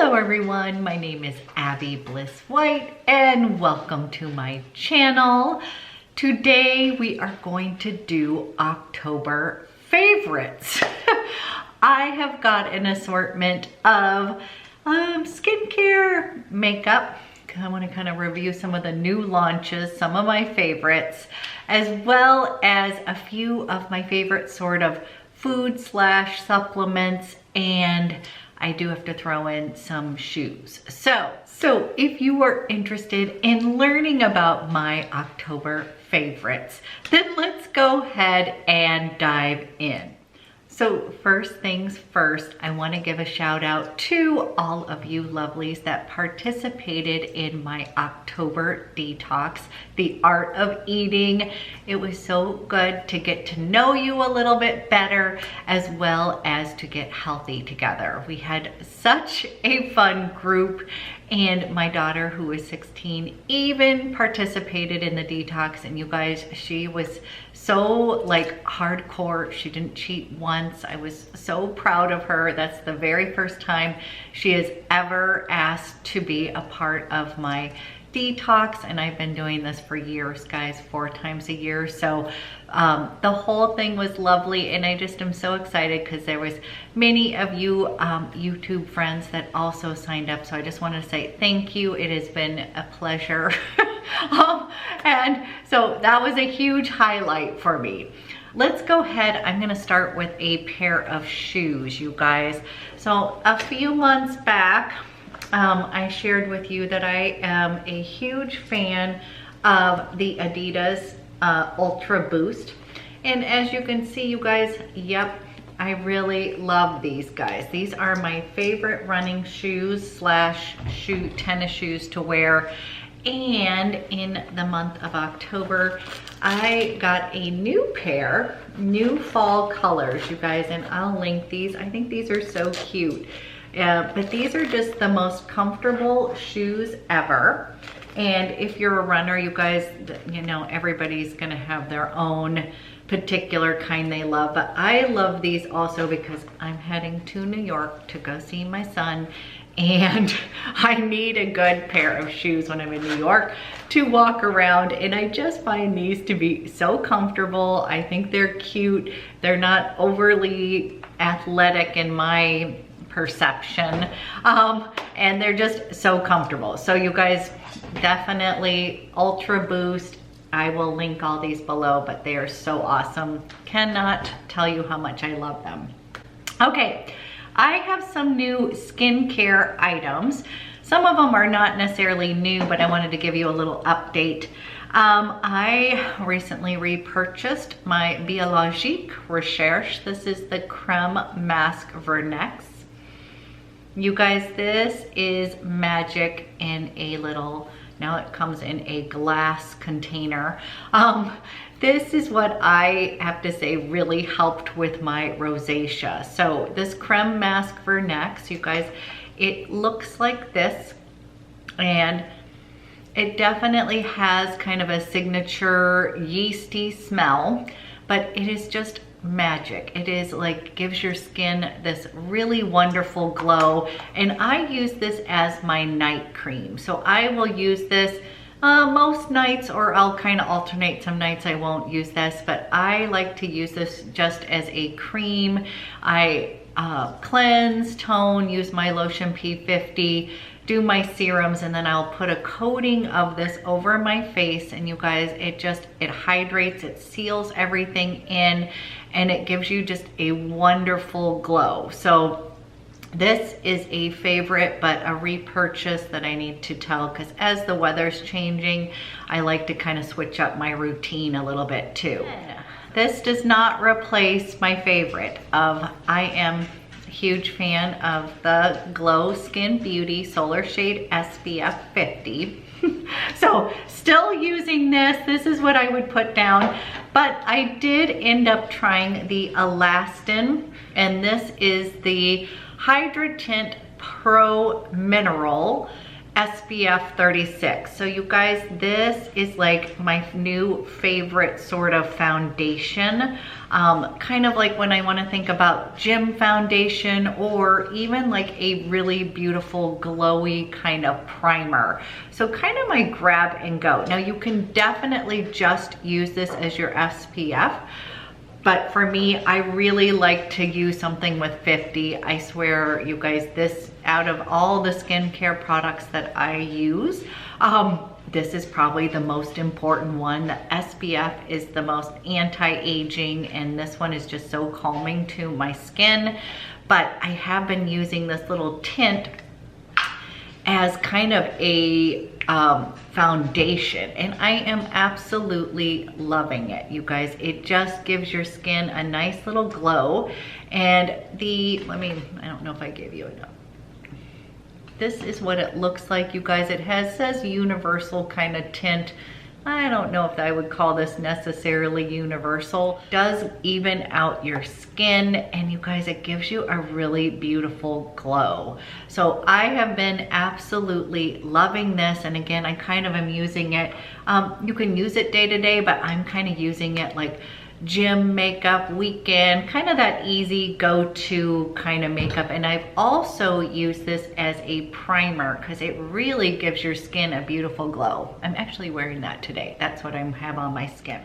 Hello everyone, my name is Abby Bliss White and welcome to my channel. Today we are going to do October favorites. I have got an assortment of skincare, makeup. I want to kind of review some of the new launches, some of my favorites, as well as a few of my favorite sort of food / supplements, and I do have to throw in some shoes. So if you are interested in learning about my October favorites, then let's go ahead and dive in. So first things first, I want to give a shout out to all of you lovelies that participated in my October detox, the art of eating. It was so good to get to know you a little bit better, as well as to get healthy together. We had such a fun group, and my daughter, who is 16, even participated in the detox. And you guys, she was so like hardcore. She didn't cheat once. I was so proud of her. That's the very first time she has ever asked to be a part of my detox, and I've been doing this for years, guys, 4 times a year. So the whole thing was lovely, and I just am so excited because there was many of you YouTube friends that also signed up. So I just want to say thank you. It has been a pleasure. And so that was a huge highlight for me. Let's go ahead. I'm going to start with a pair of shoes, you guys. So a few months back, I shared with you that I am a huge fan of the ADIDAS Ultra Boost. And as you can see, you guys, yep, I really love these guys. These are my favorite running shoes / tennis shoes to wear. And in the month of October, I got a new pair, new fall colors, you guys, and I'll link these. I think these are so cute. But these are just the most comfortable shoes ever. And if you're a runner, you guys, you know, everybody's gonna have their own particular kind they love. But I love these also because I'm heading to New York to go see my son. And I need a good pair of shoes when I'm in New York to walk around. And I just find these to be so comfortable. I think they're cute. They're not overly athletic in my perception. And they're just so comfortable. So you guys, definitely Ultra Boost. I will link all these below, but they are so awesome. Cannot tell you how much I love them. Okay. I have some new skincare items. Some of them are not necessarily new, but I wanted to give you a little update. I recently repurchased my BIOLOGIQUE Recherche. This is the Creme Mask VERNIX. You guys, this is magic in a little, now it comes in a glass container. This is what I have to say really helped with my rosacea. So this Creme Mask VERNIX, you guys, it looks like this, and it definitely has kind of a signature yeasty smell, but it is just magic. It is like, gives your skin this really wonderful glow. And I use this as my night cream. So I will use this most nights, or I'll kind of alternate. Some nights I won't use this, but I like to use this just as a cream. I cleanse, tone, use my lotion P50, do my serums, and then I'll put a coating of this over my face. And you guys, it hydrates, it seals everything in, and it gives you just a wonderful glow. So this is a favorite, but a repurchase that I need to tell, because as the weather's changing, I like to kind of switch up my routine a little bit too. This does not replace my favorite of, I am a huge fan of the Glow Skin Beauty Solar Shade SPF 50. So still using this. This is what I would put down, but I did end up trying the ALASTIN, and this is the HYRDROTINT Pro Mineral SPF 36. So you guys, this is like my new favorite sort of foundation. Kind of like when I want to think about gym foundation, or even like a really beautiful glowy kind of primer. So kind of my grab and go. Now you can definitely just use this as your SPF. But for me, I really like to use something with 50. I swear, you guys, this, out of all the skincare products that I use, this is probably the most important one. The SPF is the most anti-aging, and this one is just so calming to my skin. But I have been using this little tint as kind of a foundation, and I am absolutely loving it, you guys. It just gives your skin a nice little glow. And I don't know if I gave you enough. This is what it looks like, you guys. It says universal kind of tint. I don't know if I would call this necessarily universal. It does even out your skin, and you guys, it gives you a really beautiful glow. So I have been absolutely loving this, and again, I kind of am using it. You can use it day to day, but I'm kind of using it like gym makeup, weekend, kind of that easy go-to kind of makeup. And I've also used this as a primer because it really gives your skin a beautiful glow. I'm actually wearing that today. That's what I have on my skin.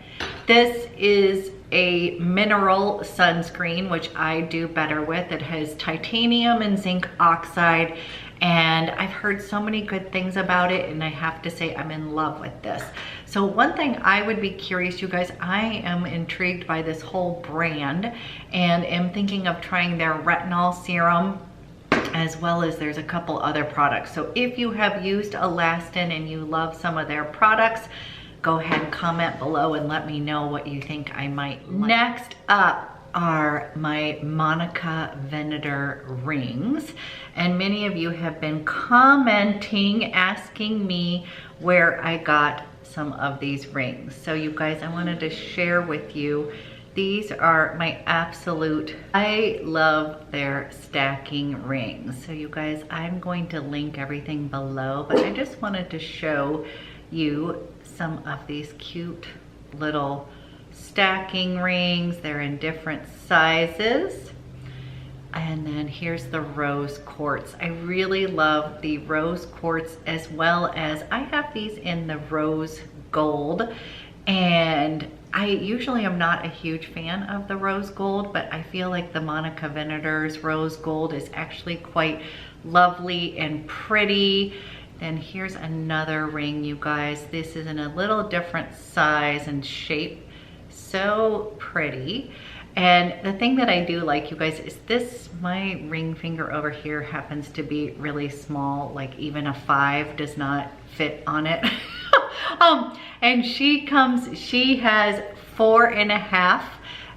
This is a mineral sunscreen, which I do better with. It has titanium and zinc oxide, and I've heard so many good things about it, and I have to say I'm in love with this. So one thing I would be curious, you guys, I am intrigued by this whole brand and am thinking of trying their retinol serum, as well as there's a couple other products. So if you have used ALASTIN and you love some of their products, go ahead and comment below and let me know what you think I might like. Next up are my Monica Vinader rings, and many of you have been commenting, asking me where I got some of these rings. So you guys, I wanted to share with you, these are my absolute, I love their stacking rings. So you guys, I'm going to link everything below, but I just wanted to show you some of these cute little stacking rings. They're in different sizes. And then here's the rose quartz. I really love the rose quartz, as well as I have these in the rose gold. And I usually am not a huge fan of the rose gold, but I feel like the Monica Vinader's rose gold is actually quite lovely and pretty. Then here's another ring, you guys. This is in a little different size and shape. So pretty. And the thing that I do like, you guys, is this, my ring finger over here happens to be really small, like even a 5 does not fit on it. And she has 4.5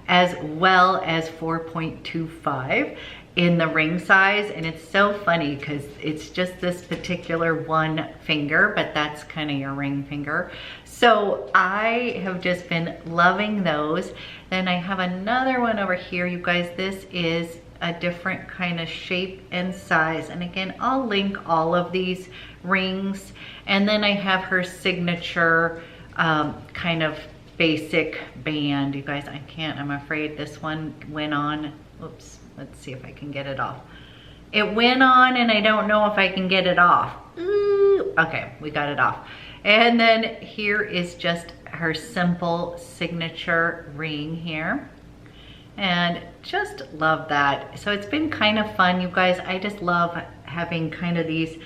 as well as 4.25 in the ring size. And it's so funny because it's just this particular one finger, but that's kind of your ring finger. So I have just been loving those. Then I have another one over here, you guys. This is a different kind of shape and size. And again, I'll link all of these rings. And then I have her signature kind of basic band. You guys, I'm afraid this one went on. Oops, let's see if I can get it off. It went on and I don't know if I can get it off. Ooh, okay, we got it off. And then here is just her simple signature ring here. And just love that. So it's been kind of fun, you guys. I just love having kind of these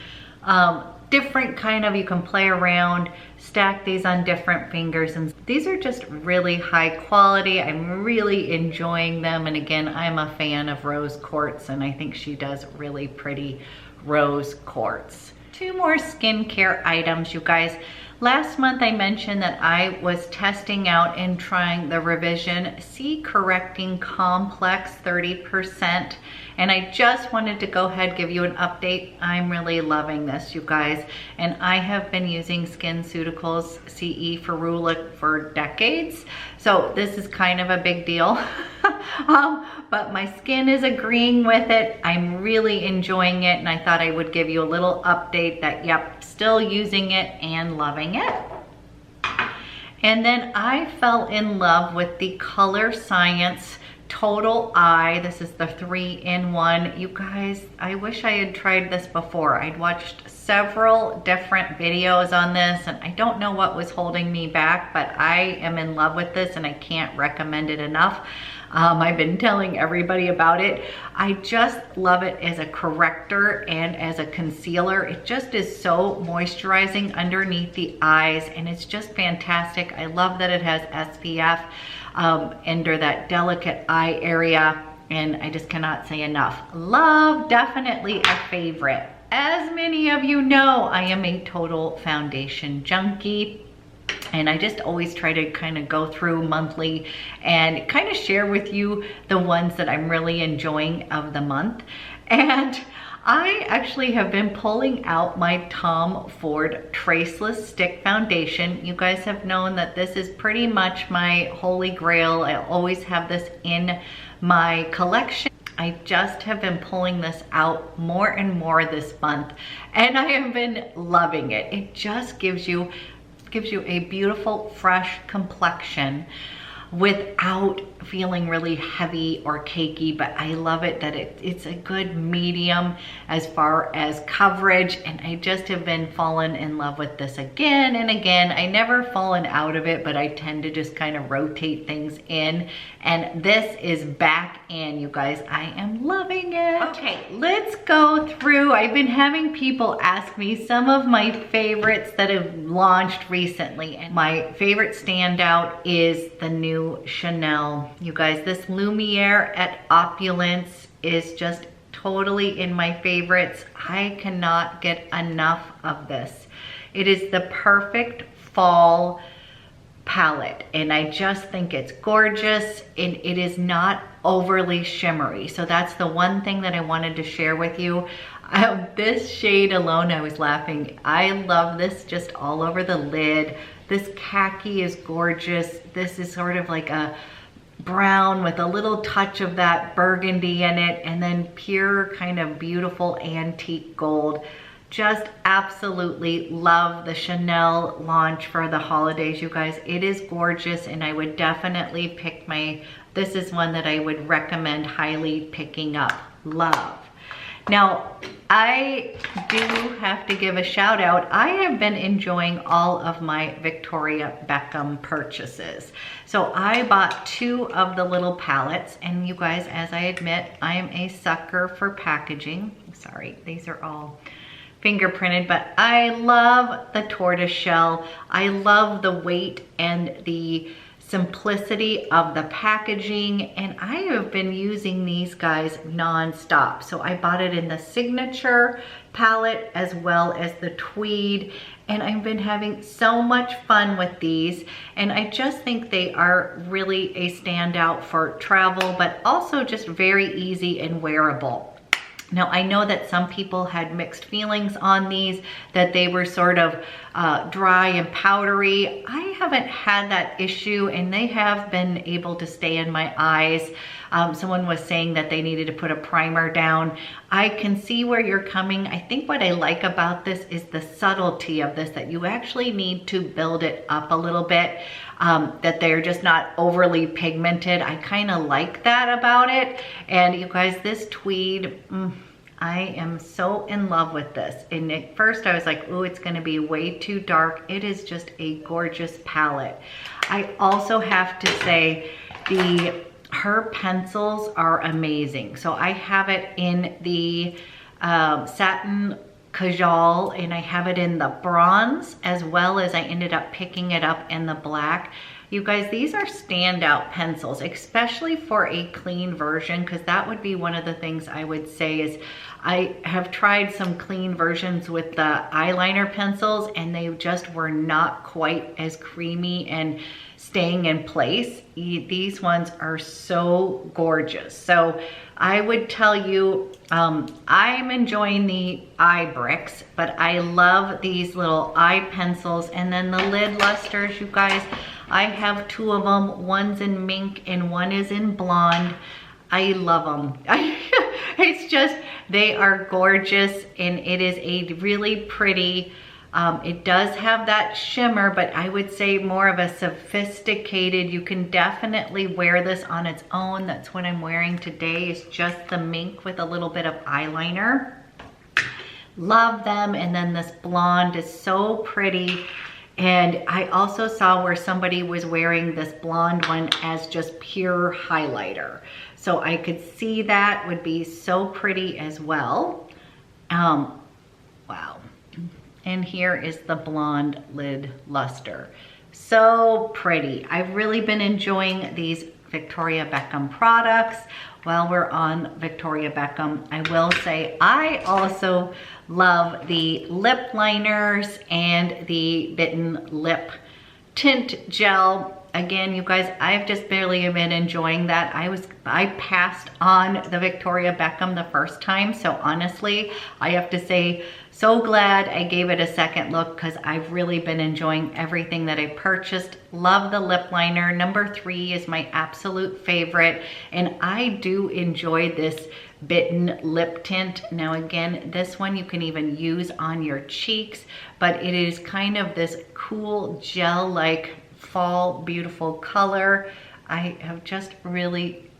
different kind of, you can play around, stack these on different fingers. And these are just really high quality. I'm really enjoying them. And again, I'm a fan of rose quartz, and I think she does really pretty rose quartz. 2 more skincare items, you guys. Last month I mentioned that I was testing out and trying the Revision C Correcting Complex 30%. And I just wanted to go ahead, give you an update. I'm really loving this, you guys. And I have been using SkinCeuticals CE Ferula for decades. So this is kind of a big deal. But my skin is agreeing with it. I'm really enjoying it, and I thought I would give you a little update that, yep, still using it and loving it. And then I fell in love with the Colorscience Total Eye. This is the 3-in-1. You guys, I wish I had tried this before. I'd watched several different videos on this, and I don't know what was holding me back, but I am in love with this and I can't recommend it enough. I've been telling everybody about it. I just love it as a corrector and as a concealer. It just is so moisturizing underneath the eyes, and it's just fantastic. I love that it has SPF under that delicate eye area, and I just cannot say enough. Love, definitely a favorite. As many of you know, I am a total foundation junkie. And I just always try to kind of go through monthly and kind of share with you the ones that I'm really enjoying of the month. And I actually have been pulling out my Tom Ford Traceless Stick Foundation. You guys have known that this is pretty much my holy grail. I always have this in my collection. I just have been pulling this out more and more this month, and I have been loving it. It just gives you a beautiful, fresh complexion without feeling really heavy or cakey, but I love it that it's a good medium as far as coverage, and I just have been fallen in love with this again and again. I never fallen out of it, but I tend to just kind of rotate things in, and this is back in, you guys. I am loving it. Okay, let's go through. I've been having people ask me some of my favorites that have launched recently, and my favorite standout is the new Chanel. You guys, this Lumiere at Opulence is just totally in my favorites. I cannot get enough of this. It is the perfect fall palette, and I just think it's gorgeous, and it is not overly shimmery. So that's the one thing that I wanted to share with you. This shade alone, I was laughing. I love this just all over the lid. This khaki is gorgeous. This is sort of like a brown with a little touch of that burgundy in it, and then pure kind of beautiful antique gold. Just absolutely love the Chanel launch for the holidays, you guys. It is gorgeous, and I would definitely pick this is one that I would recommend highly picking up. Love. Now, I do have to give a shout out. I have been enjoying all of my Victoria Beckham purchases. So I bought 2 of the little palettes, and you guys, as I admit, I am a sucker for packaging. Sorry, these are all fingerprinted, but I love the tortoise shell. I love the weight and the simplicity of the packaging, and I have been using these guys non-stop. So I bought it in the signature palette as well as the tweed, and I've been having so much fun with these, and I just think they are really a standout for travel, but also just very easy and wearable. Now, I know that some people had mixed feelings on these, that they were sort of dry and powdery. I haven't had that issue, and they have been able to stay in my eyes. Someone was saying that they needed to put a primer down. I can see where you're coming. I think what I like about this is the subtlety of this, that you actually need to build it up a little bit, that they're just not overly pigmented. I kind of like that about it. And you guys, this tweed, I am so in love with this. And at first I was like, oh, it's gonna be way too dark. It is just a gorgeous palette. I also have to say her pencils are amazing. So I have it in the satin KAJAL, and I have it in the bronze, as well as I ended up picking it up in the black. You guys, these are standout pencils, especially for a clean version, because that would be one of the things I would say is I have tried some clean versions with the eyeliner pencils and they just were not quite as creamy and staying in place. These ones are so gorgeous. So I would tell you, I'm enjoying the eye bricks, but I love these little eye pencils. And then the lid lusters, you guys, I have two of them. One's in mink and one is in blonde. I love them. It's just, they are gorgeous and it is a really pretty, it does have that shimmer, but I would say more of a sophisticated, you can definitely wear this on its own. That's what I'm wearing today, is just the mink with a little bit of eyeliner. Love them. And then this blonde is so pretty. And I also saw where somebody was wearing this blonde one as just pure highlighter. So I could see that would be so pretty as well. Wow. And here is the blonde lid luster. So pretty. I've really been enjoying these Victoria Beckham products. While we're on Victoria Beckham, I will say I also love the lip liners and the BITTEN lip tint gel. Again, you guys, I've just barely been enjoying that. I passed on the Victoria Beckham the first time. So honestly, I have to say, so glad I gave it a second look because I've really been enjoying everything that I purchased. Love the lip liner. Number 3 is my absolute favorite. And I do enjoy this BITTEN lip tint. Now again, this one you can even use on your cheeks, but it is kind of this cool gel-like fall beautiful color. I have just really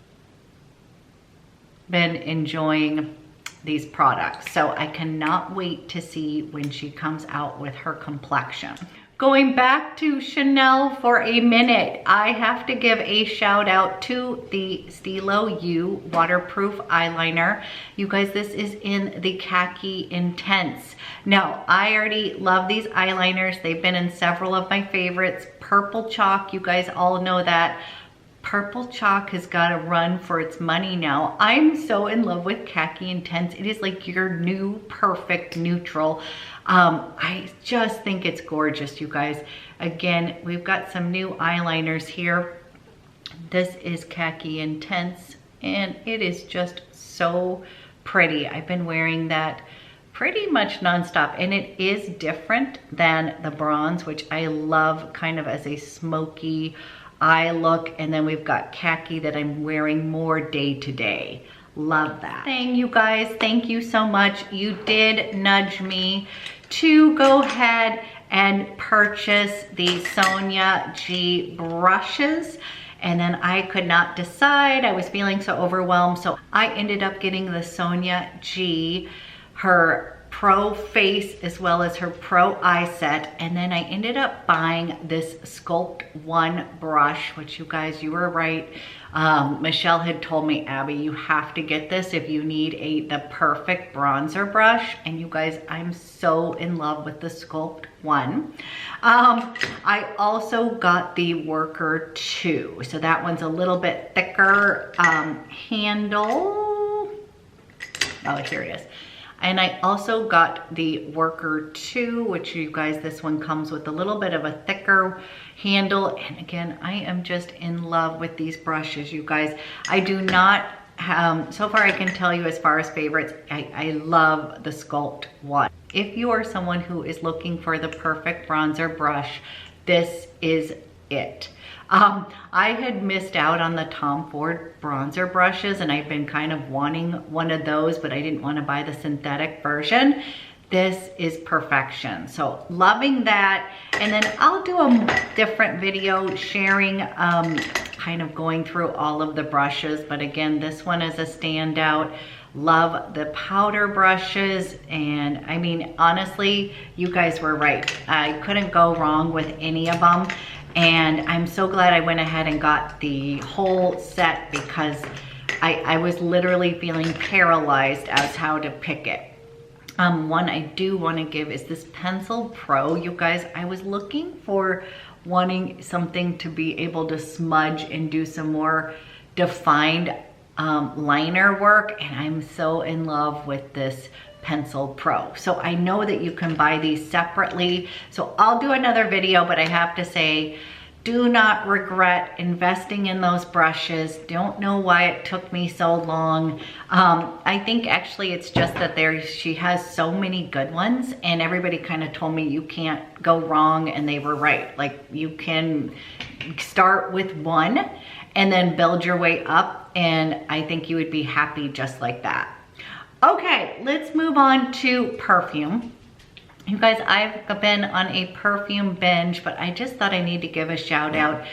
been enjoying these products. So I cannot wait to see when she comes out with her complexion. Going back to Chanel for a minute, I have to give a shout out to the Stilo U waterproof eyeliner. You guys, this is in the Khaki Intense. Now, I already love these eyeliners. They've been in several of my favorites. Purple Chalk, you guys all know that. Purple Chalk has got to run for its money now. I'm so in love with Khaki Intense. It is like your new perfect neutral. I just think it's gorgeous, you guys. Again, we've got some new eyeliners here. This is Khaki Intense, and it is just so pretty. I've been wearing that pretty much nonstop, and it is different than the bronze, which I love kind of as a smoky eye look. And then we've got khaki that I'm wearing more day to day. Love that. Thing, you guys, thank you so much. You did nudge me to go ahead and purchase the Sonia G brushes. And then I could not decide. I was feeling so overwhelmed. So I ended up getting the Sonia G, her Pro Face as well as her Pro Eye Set. And then I ended up buying this Sculpt One brush, which you guys, you were right. Michelle had told me, Abby, you have to get this if you need the perfect bronzer brush. And you guys, I'm so in love with the Sculpt One. I also got the Worker 2. So that one's a little bit thicker handle. Oh, here it is. And I also got the Worker 2, which you guys, this one comes with a little bit of a thicker handle. And again, I am just in love with these brushes, you guys. I do not, so far I can tell you as far as favorites, I love the Sculpt One. If you are someone who is looking for the perfect bronzer brush, this is it. I had missed out on the Tom Ford bronzer brushes, and I've been kind of wanting one of those, but I didn't want to buy the synthetic version. This is perfection. So loving that. And then I'll do a different video sharing, kind of going through all of the brushes. But again, this one is a standout. Love the powder brushes. And I mean, honestly, you guys were right. I couldn't go wrong with any of them. And I'm so glad I went ahead and got the whole set because I was literally feeling paralyzed as how to pick it. One I do want to give is this Pencil Pro. You guys, I was looking for wanting something to be able to smudge and do some more defined liner work, and I'm so in love with this Pencil Pro. So I know that you can buy these separately, so I'll do another video, but I have to say, do not regret investing in those brushes. Don't know why it took me so long. I think actually it's just that she has so many good ones, and everybody kind of told me you can't go wrong, and they were right. Like, you can start with one and then build your way up, and I think you would be happy just like that. Okay, let's move on to perfume. You guys, I've been on a perfume binge, but I just thought I need to give a shout out.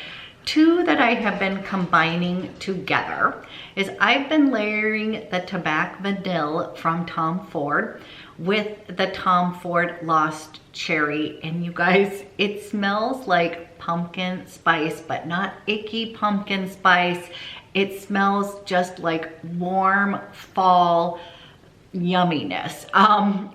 Two that I have been combining together is I've been layering the TABACCO Vanille from Tom Ford with the Tom Ford Lost Cherry. And you guys, it smells like pumpkin spice, but not icky pumpkin spice. It smells just like warm fall yumminess.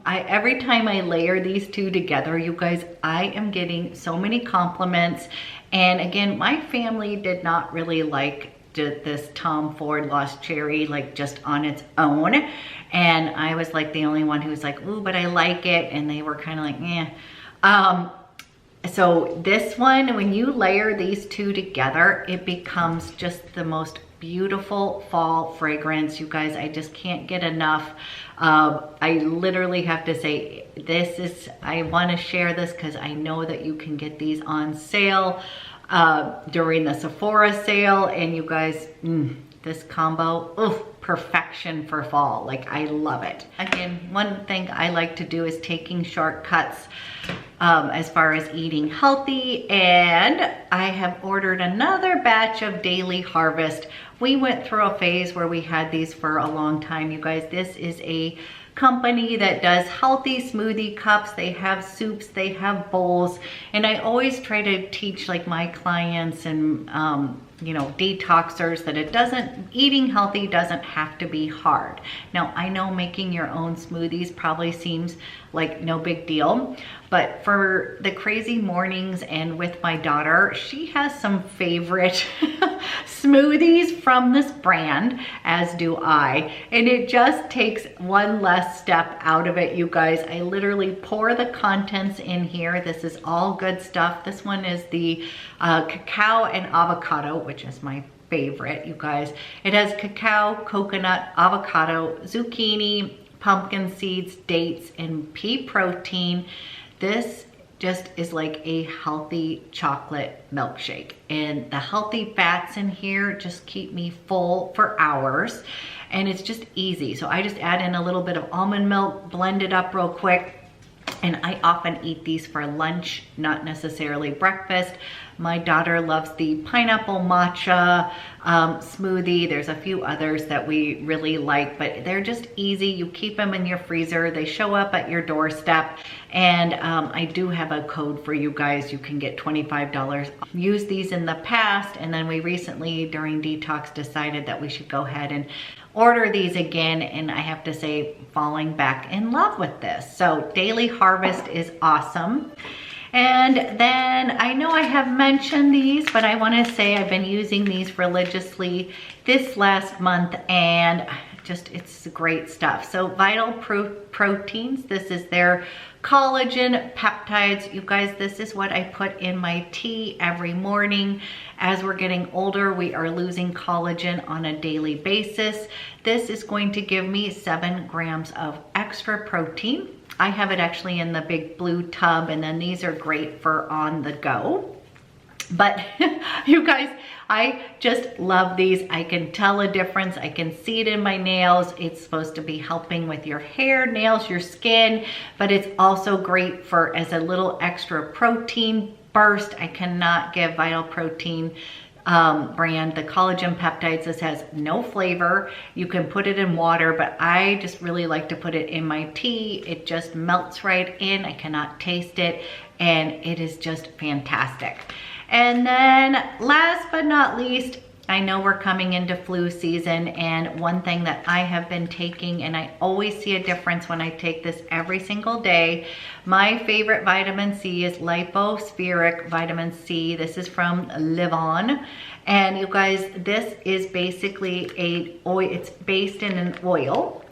Every time I layer these two together, you guys, I am getting so many compliments. And again, my family did not really like this Tom Ford Lost Cherry, like just on its own. And I was like the only one who was like, ooh, but I like it. And they were kind of like, eh. So this one, when you layer these two together, it becomes just the most beautiful fall fragrance. You guys, I just can't get enough. I literally have to say, I want to share this because I know that you can get these on sale during the Sephora sale, and you guys, this combo, perfection for fall. Like, I love it. Again, one thing I like to do is taking shortcuts as far as eating healthy, and I have ordered another batch of Daily Harvest. We went through a phase where we had these for a long time, you guys. This is a company that does healthy smoothie cups. They have soups, they have bowls, and I always try to teach like my clients and you know, detoxers that eating healthy doesn't have to be hard. Now, I know making your own smoothies probably seems like no big deal, but for the crazy mornings and with my daughter, she has some favorite smoothies from this brand, as do I, and it just takes one less step out of it, you guys. I literally pour the contents in here. This is all good stuff. This one is the cacao and avocado, which is my favorite, you guys. It has cacao, coconut, avocado, zucchini, pumpkin seeds, dates, and pea protein. This just is like a healthy chocolate milkshake, and the healthy fats in here just keep me full for hours, and it's just easy. So I just add in a little bit of almond milk, blend it up real quick, and I often eat these for lunch, not necessarily breakfast. My daughter loves the pineapple matcha smoothie. There's a few others that we really like, but they're just easy. You keep them in your freezer. They show up at your doorstep. And I do have a code for you guys. You can get $25. Used these in the past, and then we recently during detox decided that we should go ahead and order these again, and I have to say, falling back in love with this. So Daily Harvest is awesome. And then I know I have mentioned these, but I want to say I've been using these religiously this last month, and just, it's great stuff. So Vital Proteins, this is their collagen peptides. You guys, this is what I put in my tea every morning. As we're getting older, we are losing collagen on a daily basis. This is going to give me 7 grams of extra protein. I have it actually in the big blue tub, and then these are great for on the go. But you guys, I just love these. I can tell a difference. I can see it in my nails. It's supposed to be helping with your hair, nails, your skin, but it's also great for as a little extra protein burst. I cannot give Vital Protein brand the collagen peptides. This has no flavor. You can put it in water, but I just really like to put it in my tea. It just melts right in. I cannot taste it, and it is just fantastic. And then last but not least, I know we're coming into flu season, and one thing that I have been taking, and I always see a difference when I take this every single day, my favorite vitamin C is LYPO-SPHERIC vitamin C. This is from Live On. And you guys, this is basically a oil, it's based in an oil,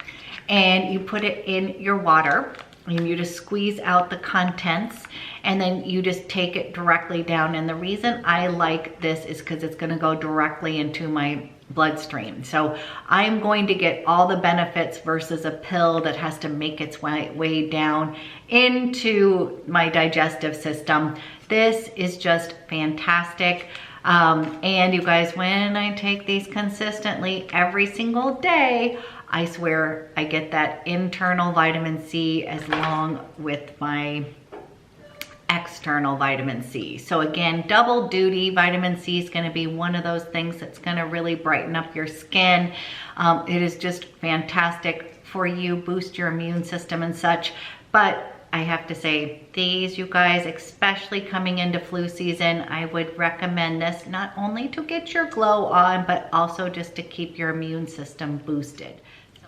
and you put it in your water and you just squeeze out the contents, and then you just take it directly down. And the reason I like this is because it's going to go directly into my bloodstream. So I'm going to get all the benefits versus a pill that has to make its way down into my digestive system. This is just fantastic. And you guys, when I take these consistently every single day, I swear I get that internal vitamin C as long with my external vitamin C. So again, double duty. Vitamin C is going to be one of those things that's going to really brighten up your skin. It is just fantastic for you, boost your immune system and such. But I have to say, these, you guys, especially coming into flu season, I would recommend this not only to get your glow on, but also just to keep your immune system boosted.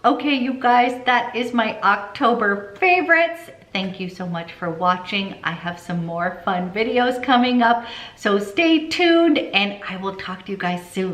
Okay, you guys, that is my October favorites. Thank you so much for watching. I have some more fun videos coming up, so stay tuned, and I will talk to you guys soon.